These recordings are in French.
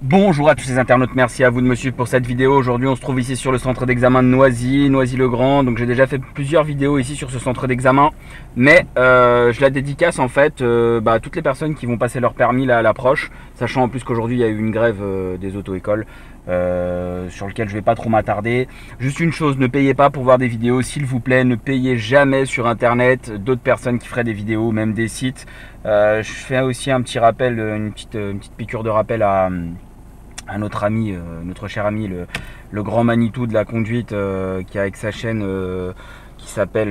Bonjour à tous les internautes, merci à vous de me suivre pour cette vidéo. Aujourd'hui on se trouve ici sur le centre d'examen de Noisy-le-Grand. Donc j'ai déjà fait plusieurs vidéos ici sur ce centre d'examen, mais je la dédicace en fait à toutes les personnes qui vont passer leur permis là à l'approche, sachant en plus qu'aujourd'hui il y a eu une grève des auto-écoles sur lequel je vais pas trop m'attarder. Juste une chose, ne payez pas pour voir des vidéos s'il vous plaît, ne payez jamais sur internet d'autres personnes qui feraient des vidéos, même des sites. Je fais aussi un petit rappel, une petite piqûre de rappel à notre ami, notre cher ami, le grand Manitou de la conduite, qui a avec sa chaîne qui s'appelle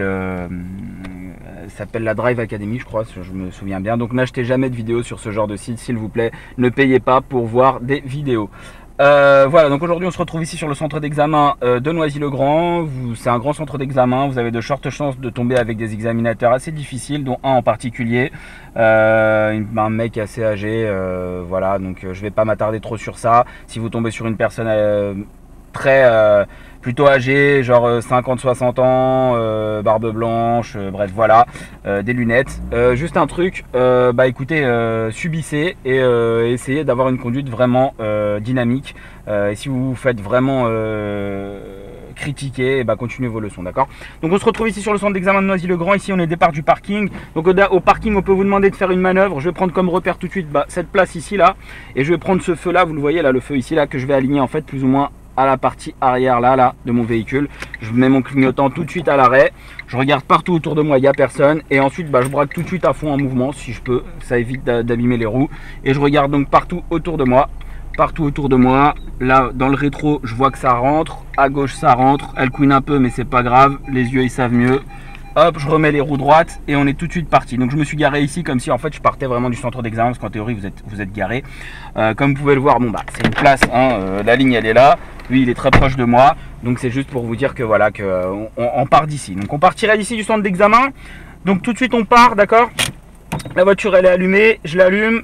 la Drive Academy, je crois, si je me souviens bien. Donc n'achetez jamais de vidéos sur ce genre de site, s'il vous plaît. Ne payez pas pour voir des vidéos. Voilà, donc aujourd'hui on se retrouve ici sur le centre d'examen de Noisy-le-Grand. C'est un grand centre d'examen, vous avez de fortes chances de tomber avec des examinateurs assez difficiles, dont un en particulier, un mec assez âgé, voilà, donc je vais pas m'attarder trop sur ça. Si vous tombez sur une personne plutôt âgée, genre 50-60 ans, barbe blanche, bref voilà, des lunettes, juste un truc, écoutez, subissez et essayez d'avoir une conduite vraiment dynamique, et si vous vous faites vraiment critiquer, continuez vos leçons, d'accord? Donc on se retrouve ici sur le centre d'examen de Noisy-le-Grand. Ici on est départ du parking. Donc au parking on peut vous demander de faire une manœuvre. Je vais prendre comme repère tout de suite cette place ici là, et je vais prendre ce feu là, vous le voyez là, le feu ici là, que je vais aligner en fait plus ou moins à la partie arrière là de mon véhicule. Je mets mon clignotant tout de suite à l'arrêt, je regarde partout autour de moi, il n'y a personne, et ensuite je braque tout de suite à fond en mouvement si je peux, ça évite d'abîmer les roues, et je regarde donc partout autour de moi. Là dans le rétro je vois que ça rentre, à gauche ça rentre, elle couine un peu mais c'est pas grave, les yeux ils savent mieux. Hop, je remets les roues droites et on est tout de suite parti. Donc je me suis garé ici comme si en fait je partais vraiment du centre d'examen, parce qu'en théorie vous êtes garé. Comme vous pouvez le voir, c'est une place, la ligne elle est là, lui il est très proche de moi, donc c'est juste pour vous dire que voilà, on part d'ici. Donc on partirait d'ici du centre d'examen, donc tout de suite on part, d'accord? La voiture elle est allumée, je l'allume.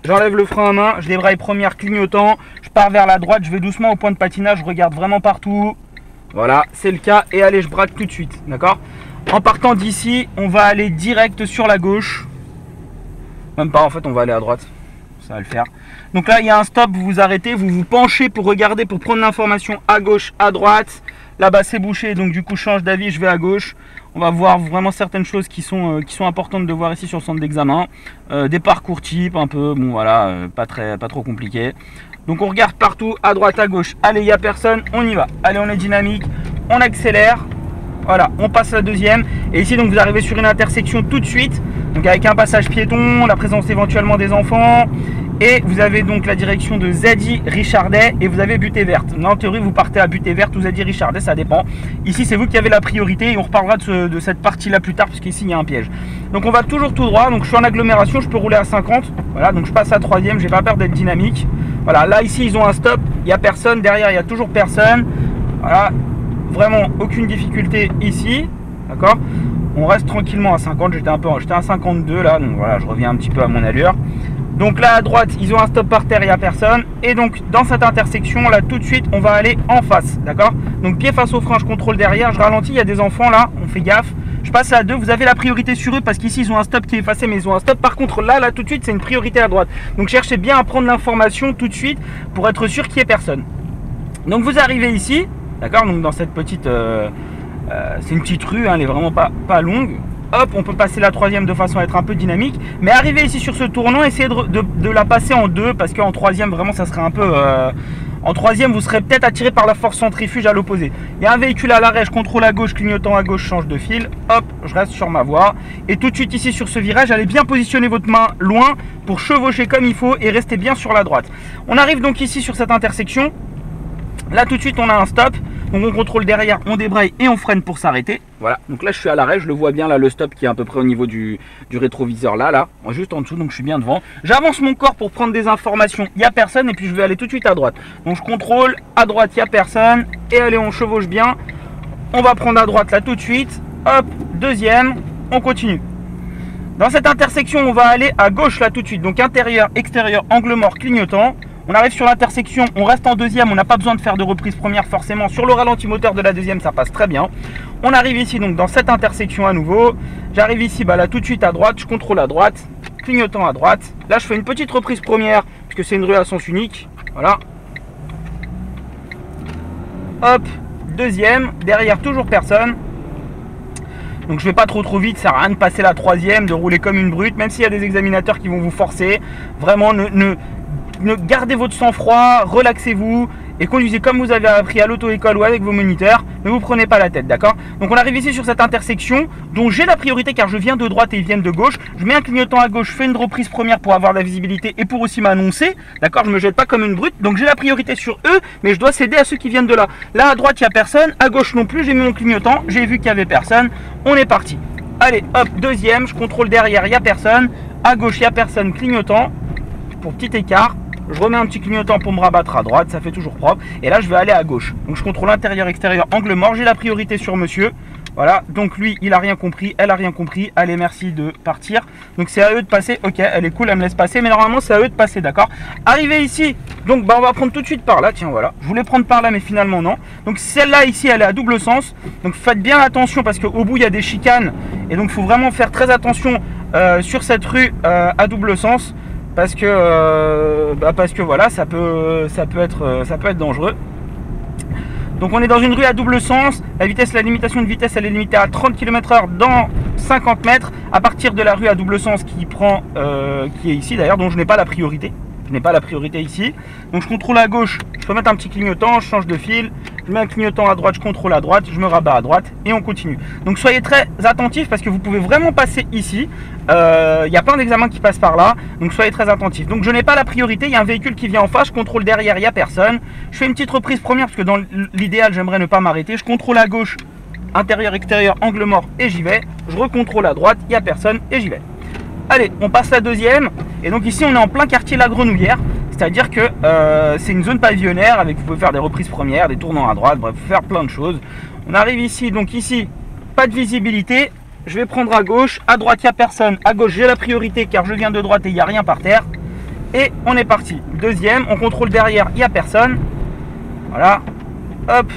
J'enlève le frein à main, je débraille première clignotant, je pars vers la droite, je vais doucement au point de patinage, je regarde vraiment partout. Voilà, c'est le cas, et allez, je braque tout de suite, d'accord? En partant d'ici, on va aller direct sur la gauche. Même pas, en fait, on va aller à droite. Ça va le faire. Donc là, il y a un stop, vous vous arrêtez, vous vous penchez pour regarder, pour prendre l'information à gauche, à droite. Là-bas, c'est bouché, donc du coup, je change d'avis, je vais à gauche. On va voir vraiment certaines choses qui sont importantes de voir ici sur le centre d'examen. Des parcours types, un peu, bon voilà, pas trop compliqué. Donc on regarde partout, à droite, à gauche. Allez, il n'y a personne, on y va. Allez, on est dynamique, on accélère. Voilà, on passe la deuxième. Et ici, donc vous arrivez sur une intersection tout de suite. Donc avec un passage piéton, la présence éventuellement des enfants. Et vous avez donc la direction de Zadie Richardet et vous avez butée verte. En théorie, vous partez à butée verte ou Zadie Richardet, ça dépend. Ici, c'est vous qui avez la priorité et on reparlera de cette partie-là plus tard, parce qu'ici, il y a un piège. Donc, on va toujours tout droit. Donc, je suis en agglomération, je peux rouler à 50. Voilà, donc je passe à troisième, j'ai pas peur d'être dynamique. Voilà, là, ici, ils ont un stop, il n'y a personne. Derrière, il y a toujours personne. Voilà, vraiment aucune difficulté ici. D'accord? On reste tranquillement à 50. J'étais à 52 là, donc voilà, je reviens un petit peu à mon allure. Donc là à droite, ils ont un stop par terre, il n'y a personne. Et donc dans cette intersection là, tout de suite, on va aller en face, d'accord? Donc pied face au frein, je contrôle derrière, je ralentis, il y a des enfants là, on fait gaffe. Je passe à 2, vous avez la priorité sur eux parce qu'ici ils ont un stop qui est effacé, mais ils ont un stop. Par contre là tout de suite, c'est une priorité à droite. Donc cherchez bien à prendre l'information tout de suite pour être sûr qu'il n'y ait personne. Donc vous arrivez ici, d'accord? Donc dans cette petite... c'est une petite rue, elle est vraiment pas longue. Hop, on peut passer la troisième de façon à être un peu dynamique. Mais arriver ici sur ce tournant, essayez de la passer en deux, parce qu'en troisième, vraiment, ça serait un peu... en troisième, vous serez peut-être attiré par la force centrifuge à l'opposé. Il y a un véhicule à l'arrêt, je contrôle à gauche, clignotant à gauche, change de fil. Hop, je reste sur ma voie. Et tout de suite ici sur ce virage, allez bien positionner votre main loin pour chevaucher comme il faut et rester bien sur la droite. On arrive donc ici sur cette intersection. Là tout de suite on a un stop, donc on contrôle derrière, on débraye et on freine pour s'arrêter. Voilà, donc là je suis à l'arrêt, je le vois bien là, le stop qui est à peu près au niveau du rétroviseur là, juste en dessous, donc je suis bien devant. J'avance mon corps pour prendre des informations, il n'y a personne, et puis je vais aller tout de suite à droite. Donc je contrôle, à droite il n'y a personne, et allez on chevauche bien. On va prendre à droite là tout de suite, hop, deuxième, on continue. Dans cette intersection on va aller à gauche là tout de suite, donc intérieur, extérieur, angle mort, clignotant. On arrive sur l'intersection, on reste en deuxième, on n'a pas besoin de faire de reprise première forcément. Sur le ralenti moteur de la deuxième, ça passe très bien. On arrive ici donc dans cette intersection à nouveau. J'arrive ici là tout de suite à droite, je contrôle à droite, clignotant à droite. Là je fais une petite reprise première, parce que c'est une rue à sens unique. Voilà. Hop, deuxième, derrière toujours personne. Donc je vais pas trop vite, ça sert à rien de passer la troisième, de rouler comme une brute, même s'il y a des examinateurs qui vont vous forcer. Vraiment, ne gardez votre sang-froid, relaxez-vous et conduisez comme vous avez appris à l'auto-école ou avec vos moniteurs. Ne vous prenez pas la tête, d'accord? Donc on arrive ici sur cette intersection dont j'ai la priorité car je viens de droite et ils viennent de gauche. Je mets un clignotant à gauche, je fais une reprise première pour avoir de la visibilité et pour aussi m'annoncer, d'accord? Je me jette pas comme une brute, donc j'ai la priorité sur eux, mais je dois céder à ceux qui viennent de là. Là à droite il n'y a personne, à gauche non plus, j'ai mis mon clignotant, j'ai vu qu'il n'y avait personne, on est parti. Allez, hop, deuxième, je contrôle derrière, il n'y a personne, à gauche il n'y a personne, clignotant, pour petit écart. Je remets un petit clignotant pour me rabattre à droite, ça fait toujours propre. Et là, je vais aller à gauche. Donc, je contrôle intérieur, extérieur, angle mort. J'ai la priorité sur monsieur. Voilà. Donc, lui, il a rien compris. Elle a rien compris. Allez, merci de partir. Donc, c'est à eux de passer. Ok, elle est cool, elle me laisse passer. Mais normalement, c'est à eux de passer, d'accord? Arrivé ici. Donc, bah, on va prendre tout de suite par là. Tiens, voilà. Je voulais prendre par là, mais finalement, non. Donc, celle-là, ici, elle est à double sens. Donc, faites bien attention parce qu'au bout, il y a des chicanes. Et donc, il faut vraiment faire très attention sur cette rue à double sens. Parce que voilà, ça peut être dangereux. Donc on est dans une rue à double sens. La limitation de vitesse, elle est limitée à 30 km/h dans 50 mètres. À partir de la rue à double sens qui est ici d'ailleurs, dont je n'ai pas la priorité. Je n'ai pas la priorité ici. Donc je contrôle à gauche, je peux mettre un petit clignotant, je change de fil. Je mets un clignotant à droite, je contrôle à droite, je me rabats à droite et on continue. Donc soyez très attentifs parce que vous pouvez vraiment passer ici. Il y a plein d'examens qui passent par là, donc soyez très attentifs. Donc je n'ai pas la priorité, il y a un véhicule qui vient en face, je contrôle derrière, il n'y a personne. Je fais une petite reprise première parce que dans l'idéal, j'aimerais ne pas m'arrêter. Je contrôle à gauche, intérieur, extérieur, angle mort et j'y vais. Je recontrôle à droite, il n'y a personne et j'y vais. Allez, on passe la deuxième. Et donc ici, on est en plein quartier La Grenouillère. C'est-à-dire que c'est une zone pavillonnaire avec, vous pouvez faire des reprises premières, des tournants à droite, bref, faire plein de choses. On arrive ici, donc ici, pas de visibilité. Je vais prendre à gauche, à droite, il n'y a personne. À gauche, j'ai la priorité car je viens de droite et il n'y a rien par terre. Et on est parti. Deuxième, on contrôle derrière, il n'y a personne. Voilà, hop.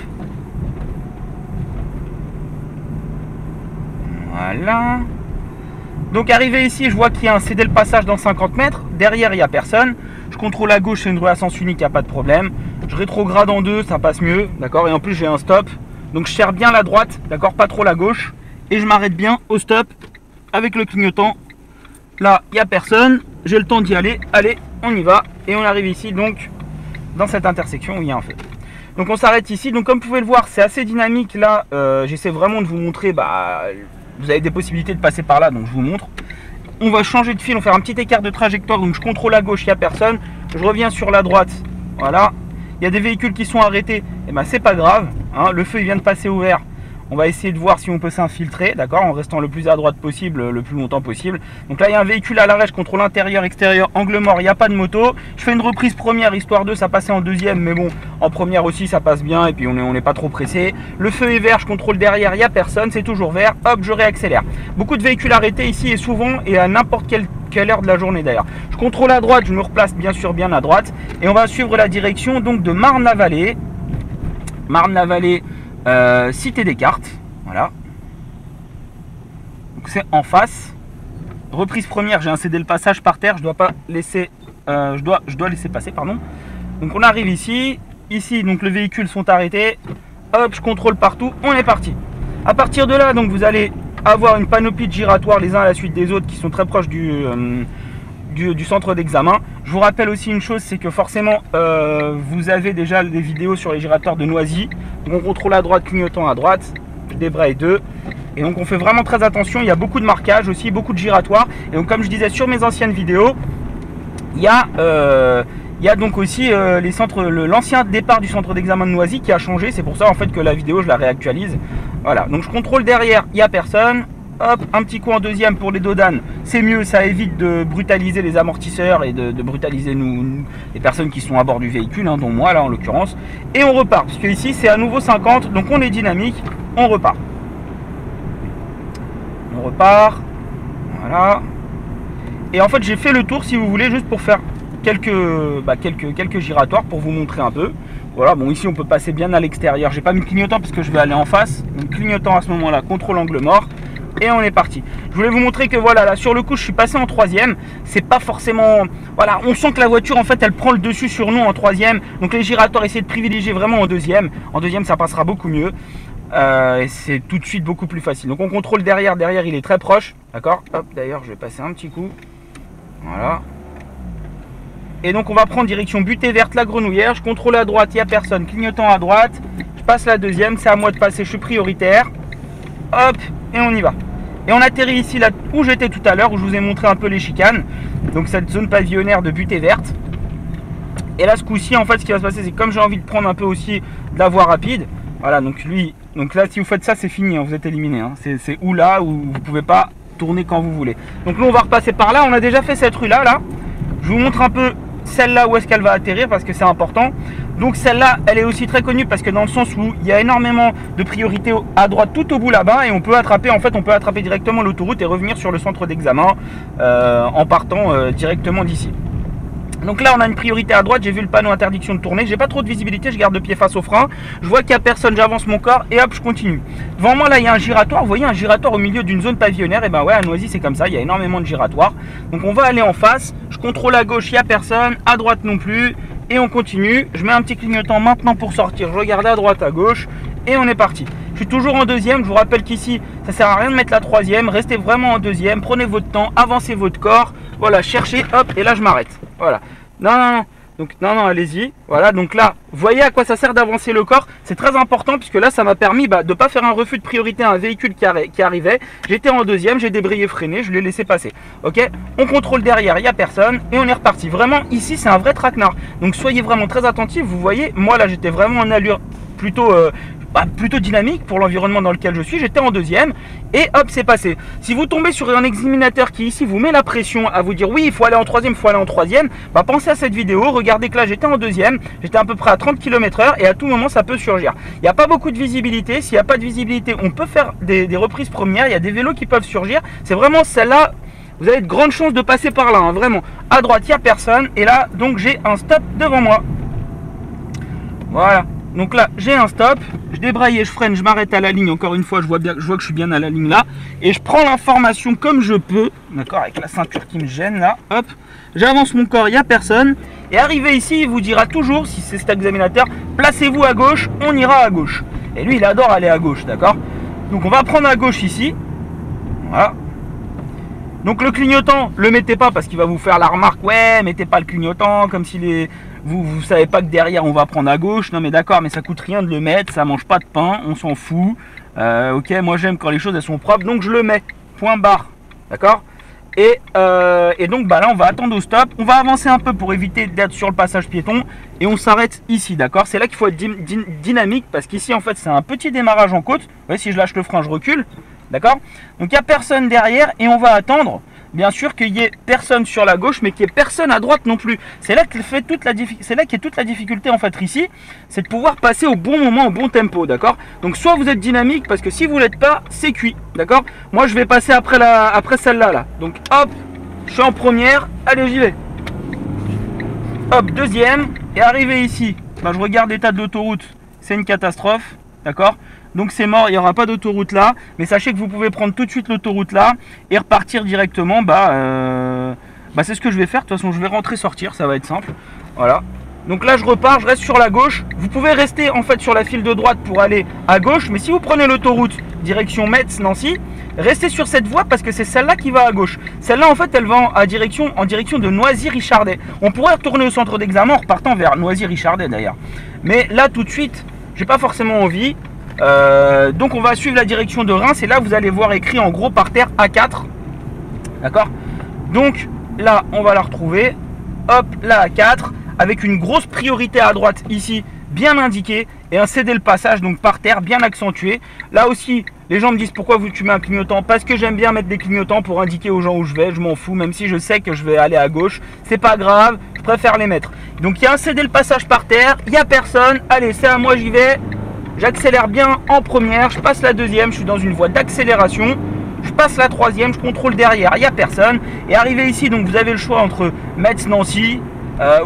Voilà. Donc arrivé ici, je vois qu'il y a un cédé le passage dans 50 mètres. Derrière, il n'y a personne. Je contrôle à gauche, c'est une rue à sens unique, il n'y a pas de problème. Je rétrograde en deux, ça passe mieux, d'accord? Et en plus, j'ai un stop. Donc je serre bien la droite, d'accord? Pas trop la gauche. Et je m'arrête bien au stop avec le clignotant. Là, il n'y a personne. J'ai le temps d'y aller. Allez, on y va. Et on arrive ici, donc, dans cette intersection où il y a un feu. Donc on s'arrête ici. Donc comme vous pouvez le voir, c'est assez dynamique. Là, j'essaie vraiment de vous montrer... vous avez des possibilités de passer par là, donc je vous montre. On va changer de fil, on va faire un petit écart de trajectoire. Donc je contrôle à gauche, il n'y a personne. Je reviens sur la droite. Voilà. Il y a des véhicules qui sont arrêtés. Et ben c'est pas grave. Hein, le feu il vient de passer au vert. On va essayer de voir si on peut s'infiltrer, d'accord, en restant le plus à droite possible, le plus longtemps possible. Donc là, il y a un véhicule à l'arrêt, je contrôle intérieur, extérieur, angle mort, il n'y a pas de moto. Je fais une reprise première, histoire de ça passer en deuxième, mais bon, en première aussi, ça passe bien, et puis on n'est pas trop pressé. Le feu est vert, je contrôle derrière, il n'y a personne, c'est toujours vert, hop, je réaccélère. Beaucoup de véhicules arrêtés ici, et souvent, et à n'importe quelle heure de la journée d'ailleurs. Je contrôle à droite, je me replace bien sûr bien à droite, et on va suivre la direction donc de Marne-la-Vallée. Marne-la-Vallée, Cité des Cartes, voilà. Donc c'est en face. Reprise première, j'ai un cédé le passage par terre, je dois pas laisser, je dois laisser passer, pardon. Donc on arrive ici, donc les véhicules sont arrêtés. Hop, je contrôle partout, on est parti. À partir de là, donc vous allez avoir une panoplie de giratoires les uns à la suite des autres qui sont très proches du centre d'examen. Je vous rappelle aussi une chose, c'est que forcément vous avez déjà des vidéos sur les giratoires de Noisy. Donc on contrôle à droite, clignotant à droite, je débraye 2. Et donc on fait vraiment très attention, il y a beaucoup de marquages aussi, beaucoup de giratoires. Et donc comme je disais sur mes anciennes vidéos, il y a donc aussi l'ancien départ du centre d'examen de Noisy qui a changé. C'est pour ça en fait que la vidéo je la réactualise. Voilà, donc je contrôle derrière, il n'y a personne. Hop, un petit coup en deuxième pour les dodanes, c'est mieux, ça évite de brutaliser les amortisseurs et de brutaliser les personnes qui sont à bord du véhicule, hein, dont moi là en l'occurrence. Et on repart, parce que ici c'est à nouveau 50, donc on est dynamique, on repart. On repart, voilà. Et en fait j'ai fait le tour si vous voulez, juste pour faire quelques giratoires pour vous montrer un peu. Voilà, bon ici on peut passer bien à l'extérieur, j'ai pas mis clignotant parce que je vais aller en face. Donc clignotant à ce moment là, contrôle angle mort. et on est parti. Je voulais vous montrer que voilà, là sur le coup je suis passé en troisième. C'est pas forcément, voilà, on sent que la voiture en fait elle prend le dessus sur nous en troisième. Donc les giratoires, essayez de privilégier vraiment en deuxième. En deuxième ça passera beaucoup mieux. Et c'est tout de suite beaucoup plus facile. Donc on contrôle derrière, il est très proche, d'accord. Hop, d'ailleurs je vais passer un petit coup, voilà. Et donc on va prendre direction butée verte, la Grenouillère. Je contrôle à droite, il n'y a personne, clignotant à droite. Je passe la deuxième, c'est à moi de passer, je suis prioritaire. Hop, et on y va. Et on atterrit ici là où j'étais tout à l'heure, où je vous ai montré un peu les chicanes. Donc cette zone pavillonnaire de butée verte. Et là ce coup-ci en fait ce qui va se passer, c'est que comme j'ai envie de prendre un peu aussi de la voie rapide. Voilà, donc lui, donc là si vous faites ça c'est fini, hein, vous êtes éliminé, hein. C'est où là où vous pouvez pas tourner quand vous voulez. Donc nous on va repasser par là, on a déjà fait cette rue là. Je vous montre un peu celle-là où est-ce qu'elle va atterrir parce que c'est important. Donc celle-là elle est aussi très connue parce que dans le sens où il y a énormément de priorité à droite tout au bout là-bas, et on peut attraper, en fait on peut attraper directement l'autoroute et revenir sur le centre d'examen en partant directement d'ici. Donc là on a une priorité à droite, j'ai vu le panneau interdiction de tourner, j'ai pas trop de visibilité, je garde le pied face au frein, je vois qu'il n'y a personne, j'avance mon corps et hop je continue. Devant moi là il y a un giratoire, vous voyez un giratoire au milieu d'une zone pavillonnaire, et ben ouais à Noisy c'est comme ça, il y a énormément de giratoires. Donc on va aller en face, je contrôle à gauche, il n'y a personne, à droite non plus, et on continue. Je mets un petit clignotant maintenant pour sortir, je regarde à droite, à gauche, et on est parti. Je suis toujours en deuxième, je vous rappelle qu'ici ça sert à rien de mettre la troisième, restez vraiment en deuxième, prenez votre temps, avancez votre corps, voilà, cherchez, hop, et là je m'arrête. Voilà. Non. Donc non, allez-y. Voilà, donc là, vous voyez à quoi ça sert d'avancer le corps. C'est très important puisque là, ça m'a permis de ne pas faire un refus de priorité à un véhicule qui arrivait. J'étais en deuxième, j'ai débrayé, freiné, je l'ai laissé passer. Ok, on contrôle derrière, il n'y a personne et on est reparti. Vraiment, ici, c'est un vrai traquenard. Donc soyez vraiment très attentifs. Vous voyez, moi là, j'étais vraiment en allure plutôt dynamique pour l'environnement dans lequel je suis. J'étais en deuxième et hop c'est passé. Si vous tombez sur un examinateur qui ici vous met la pression à vous dire oui il faut aller en troisième, pensez à cette vidéo, regardez que là j'étais en deuxième, j'étais à peu près à 30 km/h et à tout moment ça peut surgir. Il n'y a pas beaucoup de visibilité, s'il n'y a pas de visibilité on peut faire des reprises premières, il y a des vélos qui peuvent surgir, c'est vraiment celle-là. Vous avez de grandes chances de passer par là, hein, vraiment. À droite il n'y a personne et là donc j'ai un stop devant moi. Voilà. Donc là, j'ai un stop, je débraille et je freine, je m'arrête à la ligne. Encore une fois, je vois que je suis bien à la ligne là. Et je prends l'information comme je peux, d'accord, avec la ceinture qui me gêne là. Hop, j'avance mon corps, il n'y a personne. Et arrivé ici, il vous dira toujours, si c'est cet examinateur, placez-vous à gauche, on ira à gauche. Et lui, il adore aller à gauche, d'accord. Donc on va prendre à gauche ici. Voilà. Donc le clignotant, le mettez pas parce qu'il va vous faire la remarque, ouais, mettez pas le clignotant, comme s'il est... Vous savez pas que derrière on va prendre à gauche, non mais d'accord, mais ça coûte rien de le mettre, ça mange pas de pain, on s'en fout. Ok, moi j'aime quand les choses elles sont propres, donc je le mets, point barre, d'accord. Et donc là on va attendre au stop, on va avancer un peu pour éviter d'être sur le passage piéton et on s'arrête ici, d'accord. C'est là qu'il faut être dynamique parce qu'ici en fait c'est un petit démarrage en côte. Vous voyez, si je lâche le frein je recule, d'accord. Donc il n'y a personne derrière et on va attendre. Bien sûr qu'il y ait personne sur la gauche, mais qu'il n'y ait personne à droite non plus. C'est là qu'il y a toute la difficulté en fait ici, c'est de pouvoir passer au bon moment, au bon tempo, d'accord. Donc soit vous êtes dynamique, parce que si vous l'êtes pas, c'est cuit, d'accord. Moi je vais passer après celle-là, là. Donc hop, je suis en première, allez j'y vais. Hop, deuxième, et arrivé ici, je regarde l'état de l'autoroute, c'est une catastrophe, d'accord. Donc c'est mort, il n'y aura pas d'autoroute là. Mais sachez que vous pouvez prendre tout de suite l'autoroute là et repartir directement. C'est ce que je vais faire. De toute façon, je vais rentrer, sortir, ça va être simple. Voilà. Donc là, je repars, je reste sur la gauche. Vous pouvez rester en fait sur la file de droite pour aller à gauche. Mais si vous prenez l'autoroute direction Metz, Nancy, restez sur cette voie parce que c'est celle-là qui va à gauche. Celle-là, en fait, elle va en direction de Noisy-Richardet. On pourrait retourner au centre d'examen en repartant vers Noisy-Richardet d'ailleurs. Mais là, tout de suite, j'ai pas forcément envie. Donc on va suivre la direction de Reims et là vous allez voir écrit en gros par terre A4, d'accord. Donc là on va la retrouver, hop, la A4 avec une grosse priorité à droite ici bien indiquée et un céder le passage donc par terre bien accentué. Là aussi les gens me disent pourquoi tu mets un clignotant, parce que j'aime bien mettre des clignotants pour indiquer aux gens où je vais, je m'en fous, même si je sais que je vais aller à gauche, c'est pas grave, je préfère les mettre. Donc il y a un céder le passage par terre, il n'y a personne, allez c'est à moi, j'y vais. J'accélère bien en première, je passe la deuxième, je suis dans une voie d'accélération. Je passe la troisième, je contrôle derrière, il n'y a personne. Et arrivé ici, donc vous avez le choix entre Metz-Nancy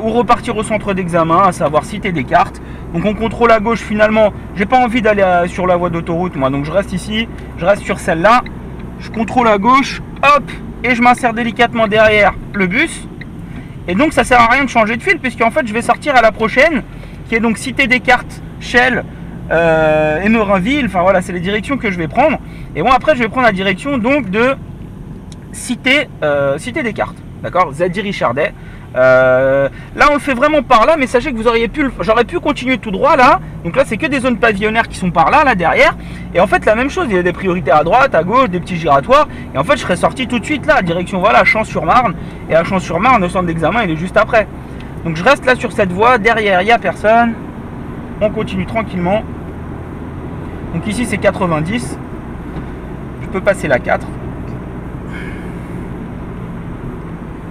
ou repartir au centre d'examen, à savoir citer des cartes. Donc on contrôle à gauche finalement, j'ai pas envie d'aller sur la voie d'autoroute moi, donc je reste ici, je reste sur celle-là. je contrôle à gauche, hop, et je m'insère délicatement derrière le bus. Et donc ça sert à rien de changer de fil, puisqu'en fait je vais sortir à la prochaine, qui est donc Cité Descartes, Chelles, Emerinville. Enfin voilà, c'est les directions que je vais prendre. Et bon, après je vais prendre la direction donc de Cité Descartes, d'accord, Zadie Richardet. Là on le fait vraiment par là, mais sachez que vous auriez pu, j'aurais pu continuer tout droit là. Donc là c'est que des zones pavillonnaires qui sont par là, là derrière. Et en fait la même chose, il y a des priorités à droite, à gauche, des petits giratoires. Et en fait je serais sorti tout de suite là, direction voilà Champs-sur-Marne. Et à Champs-sur-Marne, le centre d'examen il est juste après. Donc je reste là sur cette voie, derrière il n'y a personne. On continue tranquillement. Donc ici c'est 90. Je peux passer la 4.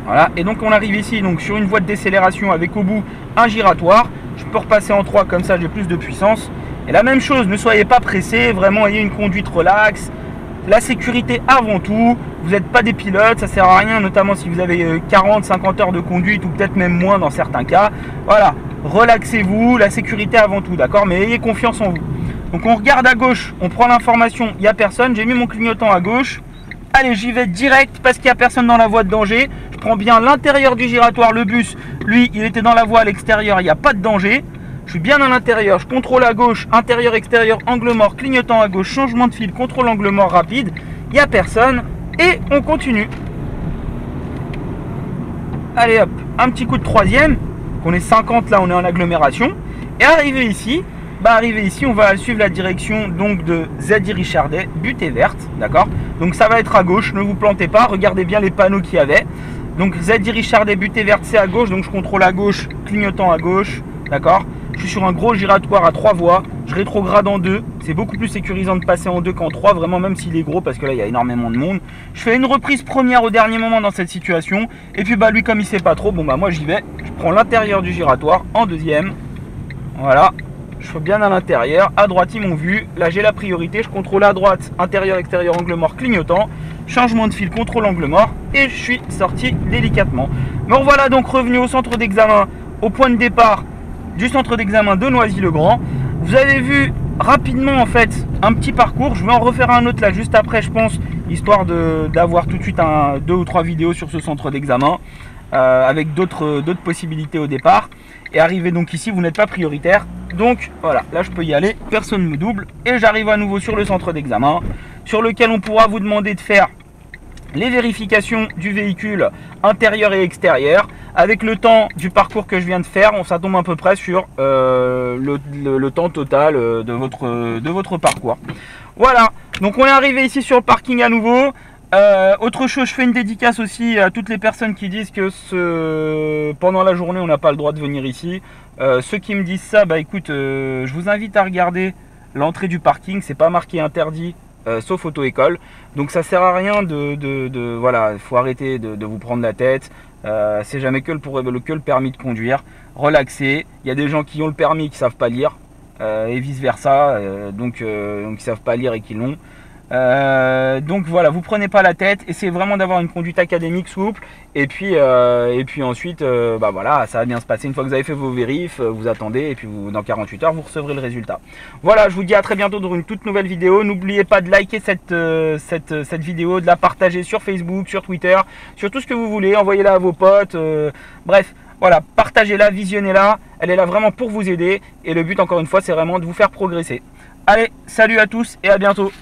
Voilà, et donc on arrive ici donc sur une voie de décélération avec au bout un giratoire. Je peux repasser en 3 comme ça, j'ai plus de puissance. Et la même chose, ne soyez pas pressés, vraiment ayez une conduite relaxe. La sécurité avant tout, vous n'êtes pas des pilotes, ça sert à rien, notamment si vous avez 40-50 heures de conduite ou peut-être même moins dans certains cas. Voilà, relaxez-vous, la sécurité avant tout, d'accord, mais ayez confiance en vous. Donc on regarde à gauche, on prend l'information, il n'y a personne, j'ai mis mon clignotant à gauche. Allez, j'y vais direct parce qu'il n'y a personne dans la voie de danger. Je prends bien l'intérieur du giratoire, le bus. Lui, il était dans la voie à l'extérieur, il n'y a pas de danger. Je suis bien à l'intérieur, je contrôle à gauche, intérieur, extérieur, angle mort, clignotant à gauche, changement de fil, contrôle angle mort rapide. Il n'y a personne et on continue. Allez hop, un petit coup de troisième. On est 50 là, on est en agglomération. Et arrivé ici, on va suivre la direction donc de Zadie Richardet, butée verte, d'accord. Donc ça va être à gauche, ne vous plantez pas, regardez bien les panneaux qu'il y avait. Donc Zadie Richardet, butée verte, c'est à gauche, donc je contrôle à gauche, clignotant à gauche, d'accord. Je suis sur un gros giratoire à 3 voies, je rétrograde en 2, c'est beaucoup plus sécurisant de passer en 2 qu'en 3, vraiment, même s'il est gros, parce que là il y a énormément de monde. Je fais une reprise première au dernier moment dans cette situation, et puis lui comme il sait pas trop, bon moi j'y vais, je prends l'intérieur du giratoire en deuxième, voilà. Je suis bien à l'intérieur, à droite ils m'ont vu, là j'ai la priorité, je contrôle à droite, intérieur, extérieur, angle mort, clignotant, changement de fil, contrôle angle mort, et je suis sorti délicatement. Me revoilà donc revenu au centre d'examen, au point de départ du centre d'examen de Noisy-le-Grand. Vous avez vu rapidement en fait un petit parcours, je vais en refaire un autre là juste après je pense, histoire d'avoir tout de suite 2 ou 3 vidéos sur ce centre d'examen, avec d'autres possibilités au départ. Et arrivé donc ici, vous n'êtes pas prioritaire. Donc voilà, là je peux y aller, personne ne me double. Et j'arrive à nouveau sur le centre d'examen, sur lequel on pourra vous demander de faire les vérifications du véhicule intérieur et extérieur. Avec le temps du parcours que je viens de faire, ça tombe à peu près sur le temps total de votre parcours. Voilà, donc on est arrivé ici sur le parking à nouveau. Autre chose, je fais une dédicace aussi à toutes les personnes qui disent que pendant la journée on n'a pas le droit de venir ici. Ceux qui me disent ça, écoute, je vous invite à regarder l'entrée du parking, c'est pas marqué interdit sauf auto-école. Donc ça sert à rien voilà, il faut arrêter de vous prendre la tête. C'est jamais que le permis de conduire. Relaxez, il y a des gens qui ont le permis et qui savent pas lire, et vice versa, donc ils savent pas lire et qui l'ont. Donc voilà, vous prenez pas la tête, essayez vraiment d'avoir une conduite académique souple, et puis ensuite voilà, ça va bien se passer. Une fois que vous avez fait vos vérifs, vous attendez, et puis dans 48 heures vous recevrez le résultat. Voilà, je vous dis à très bientôt dans une toute nouvelle vidéo. N'oubliez pas de liker cette vidéo, de la partager sur Facebook, sur Twitter, sur tout ce que vous voulez, envoyez-la à vos potes, bref. Voilà, partagez-la, visionnez-la, elle est là vraiment pour vous aider, et le but encore une fois c'est vraiment de vous faire progresser. Allez, salut à tous et à bientôt.